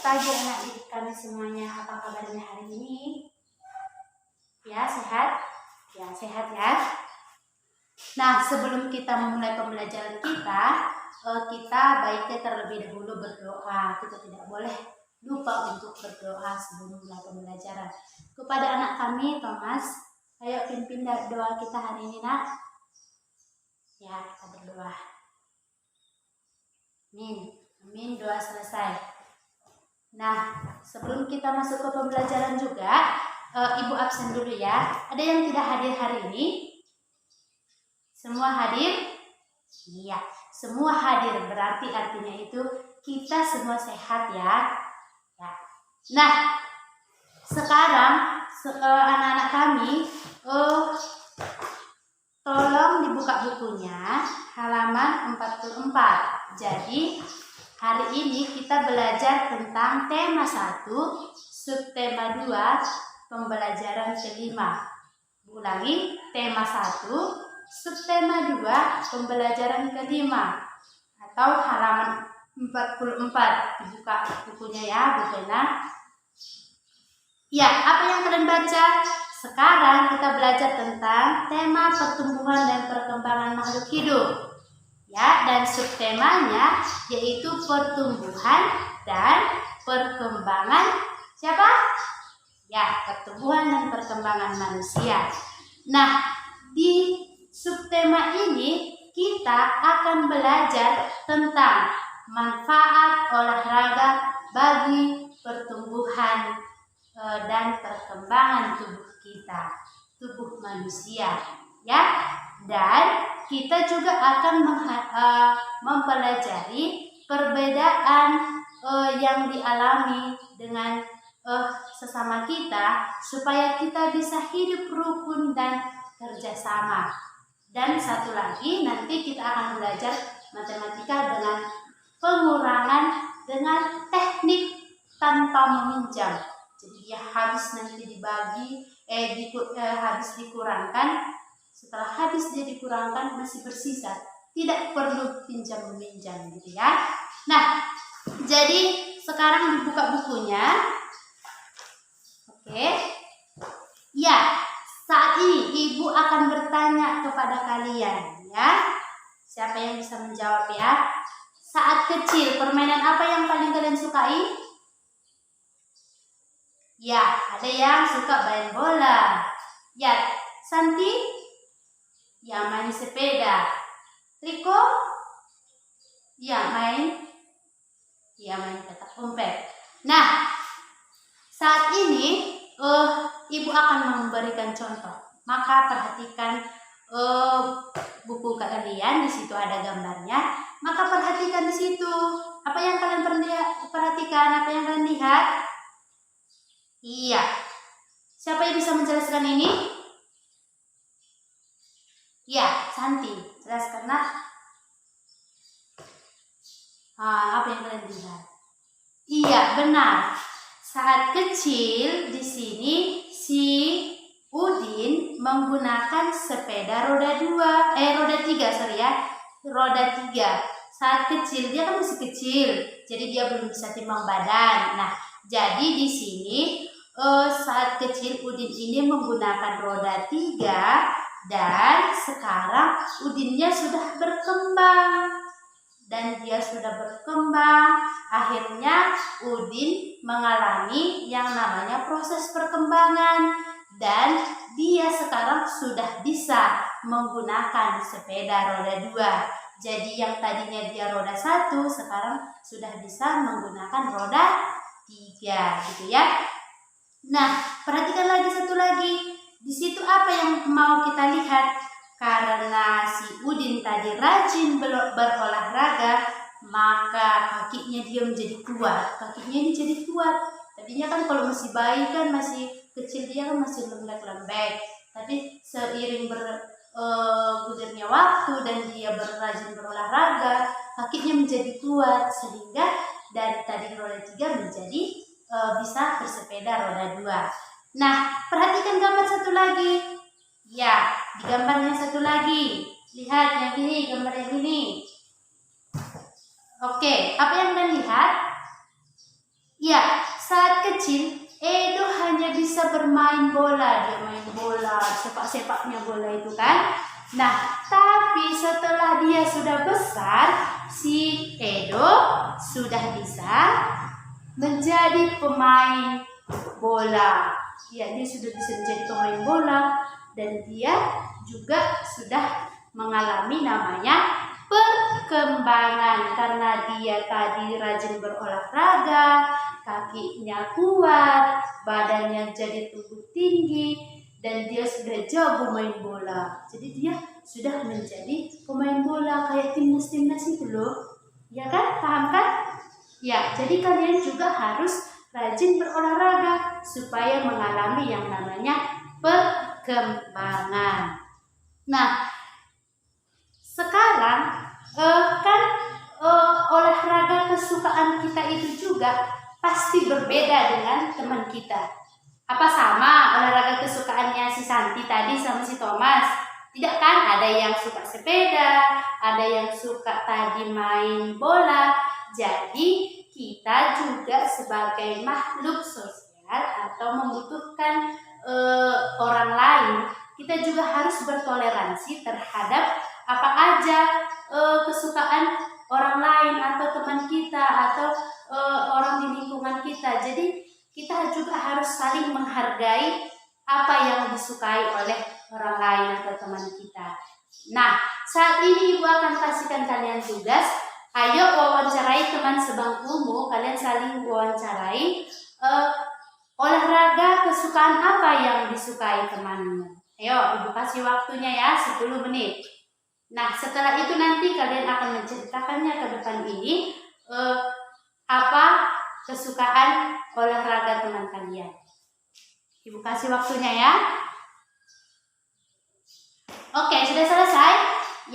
pagi anak didik kami semuanya. Apa kabarnya hari ini? Ya, sehat? Ya, sehat ya. Nah, sebelum kita memulai pembelajaran kita baiknya terlebih dahulu berdoa. Kita tidak boleh lupa untuk berdoa sebelum mulai pembelajaran. Kepada anak kami, Thomas, ayo pimpin doa kita hari ini, nak. Ya, kita berdoa. Amin. Amin, doa selesai. Nah, sebelum kita masuk ke pembelajaran juga, Ibu absen dulu ya. Ada yang tidak hadir hari ini? Semua hadir? Iya, semua hadir. Berarti artinya itu kita semua sehat ya. Nah, sekarang anak-anak kami, tolong dibuka bukunya halaman 44. Jadi hari ini kita belajar tentang tema 1, subtema 2, pembelajaran kelima. Ulangi, tema 1, subtema 2, pembelajaran kelima. Atau halaman 44. Dibuka bukunya ya, bukunya. Ya, apa yang kalian baca? Sekarang kita belajar tentang tema pertumbuhan dan perkembangan makhluk hidup. Ya, dan subtemanya yaitu pertumbuhan dan perkembangan siapa? Ya, pertumbuhan dan perkembangan manusia. Nah, di subtema ini kita akan belajar tentang manfaat olahraga bagi pertumbuhan dan perkembangan tubuh kita, tubuh manusia, ya. Dan kita juga akan mempelajari perbedaan yang dialami dengan sesama kita supaya kita bisa hidup rukun dan kerjasama. Dan satu lagi, nanti kita akan belajar matematika dengan pengurangan dengan teknik tanpa meminjam. Jadi dia habis nanti dibagi, habis dikurangkan. Setelah habis dia dikurangkan masih bersisa, tidak perlu pinjam-meminjam gitu ya. Nah, jadi sekarang dibuka bukunya. Oke. Ya, saat ini Ibu akan bertanya kepada kalian ya. Siapa yang bisa menjawab ya? Saat kecil, permainan apa yang paling kalian sukai? Ya, ada yang suka main bola. Ya, Santi? Ya, main sepeda. Riko? Ya, main petak umpet. Nah, saat ini Ibu akan memberikan contoh. Maka perhatikan buku kalian, di situ ada gambarnya. Maka perhatikan di situ. Apa yang kalian perhatikan? Apa yang kalian lihat? Iya. Siapa yang bisa menjelaskan ini? Ya, Santi, jelaskan nak. Apa yang kalian lihat? Iya, benar. Saat kecil di sini si Udin menggunakan sepeda roda 3. Roda 3. Saat kecil dia kan masih kecil, jadi dia belum bisa timbang badan. Nah, jadi di sini saat kecil Udin ini menggunakan roda 3. Dan sekarang Udinnya sudah berkembang. Dan dia sudah berkembang. Akhirnya Udin mengalami yang namanya proses perkembangan. Dan dia sekarang sudah bisa menggunakan sepeda roda 2. Jadi yang tadinya dia roda 1, sekarang sudah bisa menggunakan roda 3 gitu ya. Nah, perhatikan lagi satu lagi. Di situ apa yang mau kita lihat? Karena si Udin tadi rajin berolahraga, maka kakinya dia menjadi kuat. Kakinya ini jadi kuat. Tadinya kan kalau masih bayi kan masih kecil dia kan masih lembek-lembek. Tapi seiring bergulirnya waktu dan dia rajin berolahraga, kakinya menjadi kuat sehingga dari tadi roda 3 menjadi bisa bersepeda roda 2. Nah, perhatikan gambar satu lagi. Ya, di gambarnya satu lagi. Lihat yang ini, gambar yang ini. Oke, apa yang kalian lihat? Ya, saat kecil Edo hanya bisa bermain bola. Dia main bola, sepak-sepaknya bola itu kan. Nah, tapi setelah dia sudah besar, si Edo sudah bisa menjadi pemain bola. Ya, dia sudah bisa menjadi pemain bola dan dia juga sudah mengalami namanya perkembangan karena dia tadi rajin berolahraga, kakinya kuat, badannya jadi tumbuh tinggi, dan dia sudah jago main bola. Jadi dia sudah menjadi pemain bola kayak timnas itu loh. Ya kan? Paham kan? Ya, jadi kalian juga harus rajin berolahraga supaya mengalami yang namanya perkembangan. Nah, sekarang kan olahraga kesukaan kita itu juga pasti berbeda dengan teman kita. Apa sama olahraga kesukaannya si Santi tadi sama si Thomas? Tidak kan? Ada yang suka sepeda, ada yang suka tadi main bola. Jadi kita juga sebagai makhluk sosial atau membutuhkan orang lain, kita juga harus bertoleransi terhadap apa aja kesukaan orang lain atau teman kita atau orang di lingkungan kita. Jadi kita juga harus saling menghargai apa yang disukai oleh orang lain atau teman kita. Nah, saat ini Ibu akan kasihkan kalian tugas. Ayo wawancarai teman sebangkumu, kalian saling wawancarai olahraga kesukaan apa yang disukai temanmu. Ayo, Ibu kasih waktunya ya, 10 menit. Nah, setelah itu nanti kalian akan menceritakannya ke depan ini apa kesukaan olahraga teman kalian. Ibu kasih waktunya ya. Oke, sudah selesai?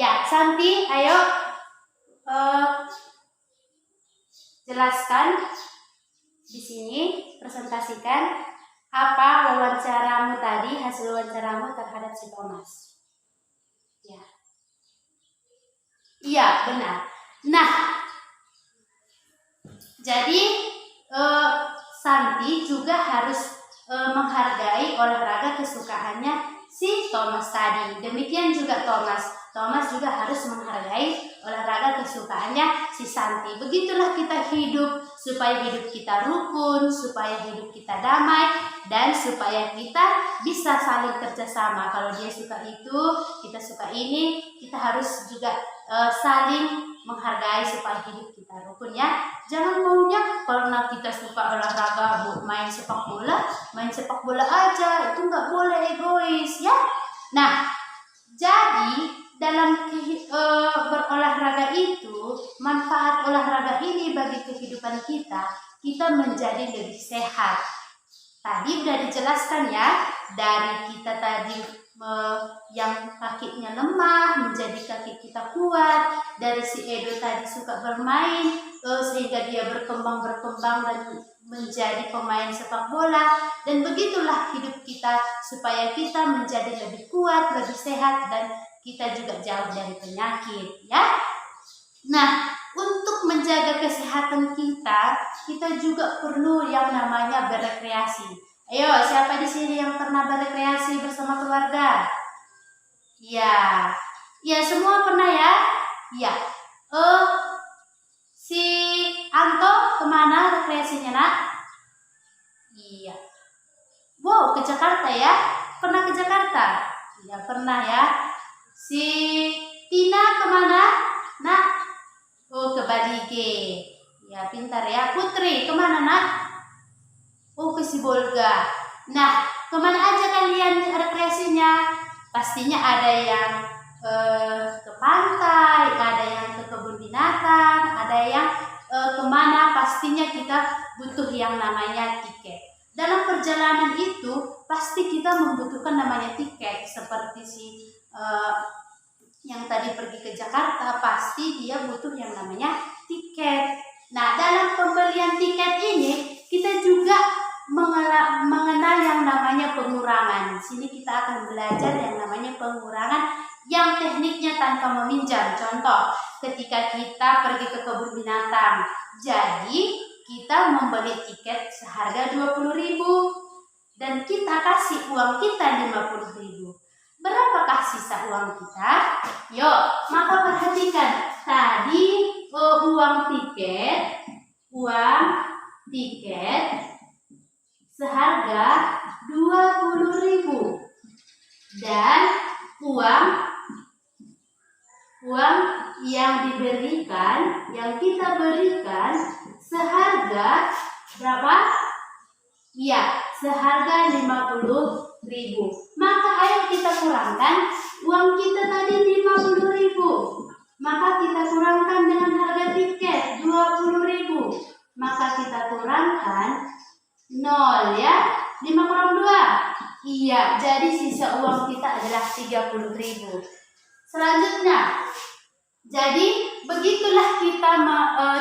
Ya, Santi, ayo jelaskan di sini, presentasikan apa wawancaramu tadi, hasil wawancaramu terhadap si Thomas. Ya. Iya, benar. Nah, jadi Santi juga harus menghargai olahraga kesukaannya si Thomas tadi. Demikian juga Thomas. Thomas juga harus menghargai olahraga kesukaannya si Santi. Begitulah kita hidup, supaya hidup kita rukun, supaya hidup kita damai, dan supaya kita bisa saling kerjasama. Kalau dia suka itu, kita suka ini, kita harus juga saling menghargai supaya hidup kita rukun ya. Jangan maunya karena kita suka olahraga main sepak bola aja, itu nggak boleh, egois ya. Nah, jadi dalam berolahraga itu, manfaat olahraga ini bagi kehidupan kita menjadi lebih sehat. Tadi udah dijelaskan ya, dari kita tadi yang kakinya lemah menjadi kaki kita kuat, dari si Edo tadi suka bermain sehingga dia berkembang dan menjadi pemain sepak bola, dan begitulah hidup kita supaya kita menjadi lebih kuat, lebih sehat, dan kita juga jauh dari penyakit ya. Nah, untuk menjaga kesehatan kita juga perlu yang namanya berekreasi. Ayo, siapa di sini yang pernah berekreasi bersama keluarga? Ya, ya semua pernah ya. Ya, si Anto kemana rekreasinya nak? Iya. Wow, ke Jakarta ya? Pernah ke Jakarta? Iya pernah ya. Si Tina kemana? Nak? Oh, ke Balige. Ya, pintar ya. Putri, kemana nak? Oh, ke Sibolga. Nah, kemana aja kalian rekreasinya? Pastinya ada yang ke pantai, ada yang ke kebun binatang, ada yang kemana. Pastinya kita butuh yang namanya tiket. Dalam perjalanan itu, pasti kita membutuhkan namanya tiket. Seperti si yang tadi pergi ke Jakarta, pasti dia butuh yang namanya tiket. Nah, dalam pembelian tiket ini kita juga mengenal yang namanya pengurangan. Di sini kita akan belajar yang namanya pengurangan yang tekniknya tanpa meminjam. Contoh, ketika kita pergi ke kebun binatang, jadi kita membeli tiket seharga 20.000 dan kita kasih uang kita 50.000. Berapakah sisa uang kita? Yuk, maka perhatikan. Tadi uang tiket seharga 20.000 dan uang yang kita berikan seharga berapa? Ya, seharga 50.000. Maka ayo kita kurangkan uang kita tadi 50.000. Maka kita kurangkan dengan harga tiket 20.000. Maka kita kurangkan 0 ya. 5 kurang 2. Iya, jadi sisa uang kita adalah 30.000. Selanjutnya, jadi begitulah kita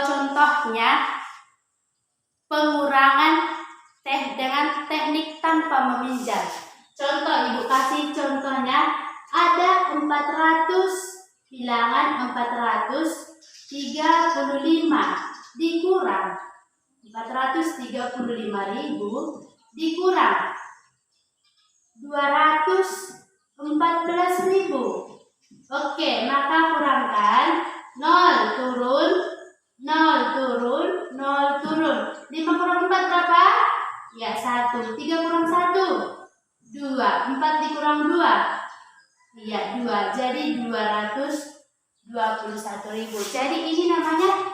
contohnya pengurangan dengan teknik tanpa meminjam. Contoh, Ibu kasih contohnya ada 400 bilangan 435 dikurang 435.000 dikurang 214.000. Oke, maka kurangkan 0 turun 0 turun 0 turun. 5 kurang 4 berapa? Ya, 1. 3 kurang 1 2. 4 dikurang 2. Iya, 2. Jadi 221.000. Jadi ini namanya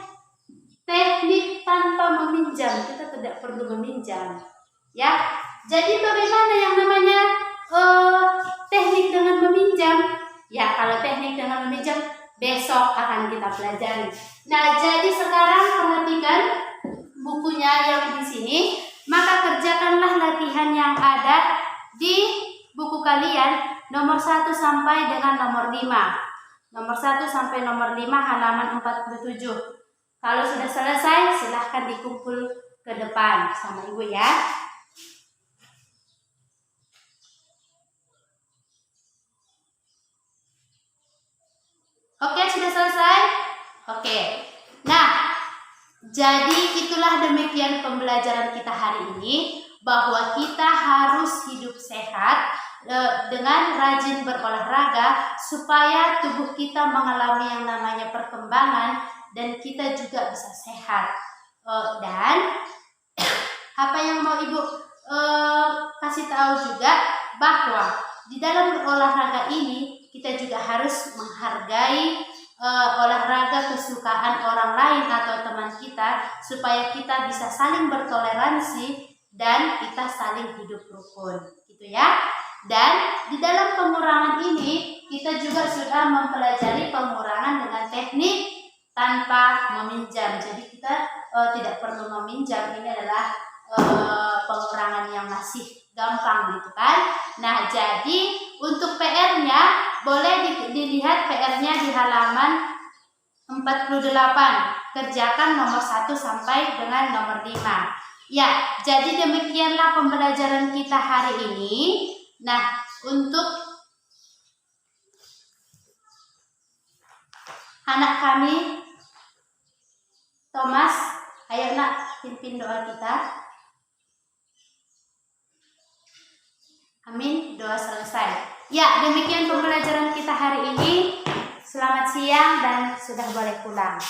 teknik tanpa meminjam. Kita tidak perlu meminjam. Ya. Jadi bagaimana yang namanya teknik dengan meminjam? Ya, kalau teknik dengan meminjam besok akan kita pelajari. Nah, jadi sekarang perhatikan bukunya yang di sini. Maka kerjakanlah latihan yang ada di buku kalian nomor 1 sampai dengan nomor 5. Nomor 1 sampai nomor 5 halaman 47. Kalau sudah selesai, silahkan dikumpul ke depan sama Ibu ya. Oke, sudah selesai? Oke. Nah, jadi itulah demikian pembelajaran kita hari ini, bahwa kita harus hidup sehat dengan rajin berolahraga supaya tubuh kita mengalami yang namanya perkembangan dan kita juga bisa sehat. Dan apa yang mau Ibu kasih tahu juga bahwa di dalam berolahraga ini kita juga harus menghargai olahraga kesukaan orang lain atau teman kita supaya kita bisa saling bertoleransi dan kita saling hidup rukun, gitu ya. Dan di dalam pengurangan ini kita juga sudah mempelajari pengurangan dengan teknik tanpa meminjam. Jadi kita tidak perlu meminjam. Ini adalah pengurangan yang masih gampang, gitu kan. Nah, jadi untuk PR-nya boleh dilihat PR-nya di halaman 48. Kerjakan nomor 1 sampai dengan nomor 5. Ya, jadi demikianlah pembelajaran kita hari ini. Nah, untuk anak kami Thomas, ayo nak, pimpin doa kita. Amin, doa selesai. Ya, demikian pembelajaran kita hari ini. Selamat siang dan sudah boleh pulang.